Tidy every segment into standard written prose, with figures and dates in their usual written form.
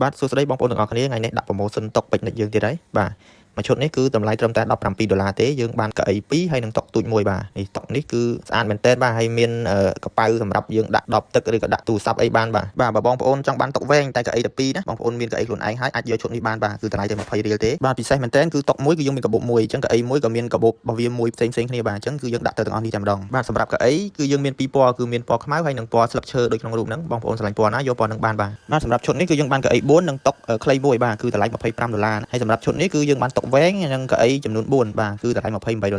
បាទសួស្តីបងប្អូនទាំងអស់គ្នាថ្ងៃនេះដាក់ promotion តុកពេជ្រនិចយើងទៀតហើយបាទមួយឈុតនេះគឺតម្លៃត្រឹមតែ$17ទេយើងបានកៅអី2ហើយនឹងតុកទូចមួយបាទនេះតុកនេះគឺស្អាតមែនទែនបាទហើយមានកប៉ៅសម្រាប់យើងដាក់ដបទឹកឬក៏ដាក់ទូរស័ព្ទអីបានបាទបើបងប្អូនចង់បានតុកវែងតែកៅអីតែ2ណាបងប្អូនមានកៅអីខ្លួនឯងហើយអាចយកឈុតនេះបានបាទគឺតម្លៃតែ20រៀលទេបាទពិសេសមែនទែនគឺតុកមួយគឺយើងមានកាបូបមួយអញ្ចឹងកៅអីមួយក៏មានកាបូបរបស់វាមួយផ្សេងគ្នាបាទអញ្ចឹងគឺយើងដាក់ទៅទាំងអស់នេះតែម្ដងបាទសម្រាប់កៅអីគឺយើងមាន2ពណ៌គឺមានពណ៌ខ្មៅហើយនិងពណ៌ស្លឹកឈើដូចក្នុងរូបហ្នឹងបងប្អូនស្រឡាញ់ពណ៌ណាយកពណ៌ហ្នឹងបានបាទសម្រាប់ឈុតនេះគឺយើងបានកៅអី4និងតុកខ្លីមួយបាទគឺតម្លៃ$25ហើយសម្រាប់ឈុតនេះគឺយើងបានតុកវែងនិងកៅអីចំនួន4បាទគឺតម្លៃ$28បាទ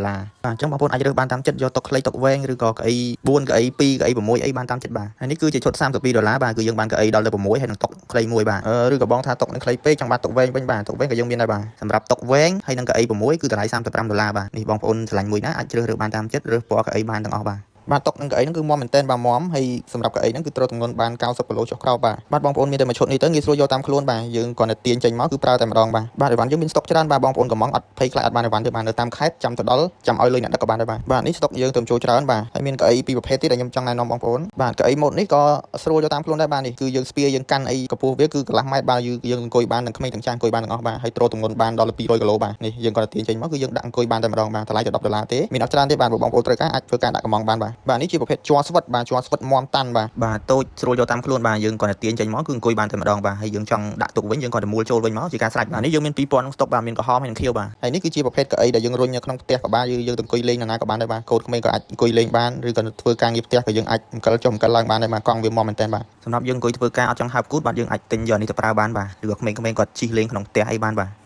អញ្ចឹងបងប្អូនអាចរើសបានតាមចិត្តយកតុកខ្លីតុកវែងឬក៏កៅអី4កៅអី2កៅអី6អីបានតាមចិត្តបាទហើយនេះគឺជាឈុត$32បាទគឺយើងបានកៅអីដល់ទៅ6ហើយនឹងតុកខ្លីមួយបាទឬក៏បងថាតុកនឹងខ្លីពេកចង់បានតុកវែងវិញបាទតុកវែងក៏យើងមានដែរបាទសម្រាប់តុកវែងហើយនឹងកៅអី6គឺតម្លៃ$35បាទនេះបងប្អូនឆ្លាញ់មួយណាអាចជ្រើសរើសបានតាមចិត្តរើសពណ៌កៅអីបានទាំងអស់បាទបាទតុកនឹងកៅអីហ្នឹងគឺមាំមែនតើបាទមាំហើយសម្រាប់កៅអីហ្នឹងគឺត្រូវទម្ងន់បាន90គីឡូចុះក្រោមបាទបងប្អូនមានតែមួយឈុតនេះទៅងាយស្រួលយកតាមខ្លួនបាទយើងគ្រាន់តែទាញចេញមកគឺប្រើតែម្ដងបាទអីវ៉ាន់យើងមានស្តុកច្រើនបាទបងប្អូនកំងអត់ភ័យខ្លាចអត់បានអីវ៉ាន់ទេបាទនៅតាមខេត្តចាំទៅដល់ចាំឲ្យលុយអ្នកដឹកក៏បានដែរបាទនេះស្តុកយើងទៅចូលច្រើនបាទហើយមានកៅអីពីរប្រភេទទៀតដែលខ្ញុំចង់ណែនាំបងប្អូនបាទកៅអីម៉ូតនេះក៏ស្រួលយកតាមខ្លួនដែរបាទនេះគឺយើងស្ពាយយើងកាន់អីកម្ពស់វាគឺកន្លះម៉ែត្របាទយើងអង្គុយបានទាំងក្មេងទាំងចាស់អង្គុយបានទាំងអស់បាទហើយទ្រទម្ងន់បានដល់200គីឡូបាទនេះយើងគ្រាន់តែទាញចេញមកគឺយើងដាក់អង្គុយបានតែម្ដងបាទតម្លៃតែ$10ទេមានអត់ច្រើនទេបាទបងប្អូនត្រូវការអាចធ្វើការដាក់កំងបានបាទនេះជាប្រភេទជ័រស្វិតបាទជ័រស្វិតមាំតាន់បាទតូចស្រួលយកតាមខ្លួនបាទយើងគ្រាន់តែទាញចេញមកគឺអង្គុយបានតែម្ដងបាទហើយយើងចង់ដាក់ទុកវិញយើងគ្រាន់តែមូលចូលវិញមកជាការស្រេចបាទនេះយើងមាន2000ក្នុងស្តុកបាទមានក្រហមហើយនិងខៀវបាទហើយនេះគឺជាប្រភេទកៅអីដែលយើងរុញនៅក្នុងផ្ទះក៏បានយើងទៅអង្គុយលេងណាក៏បានដែរបាទកូនក្មេងក៏អាចអង្គុយលេងបានឬក៏ធ្វើការងារផ្ទះក៏យើងអាចអង្គុយចុះអង្គុយឡើងបានដែរបាទកង់វាមាំមែនតើបាទសម្រាប់យើងអង្គុយធ្វើការអត់ចង់ហើបគូតបាទយើងអាចទិញយកនេះទៅប្រើបានបាទឬក៏ក្មេងៗគាត់ជិះលេងក្នុងផ្ទះអីបានបាទ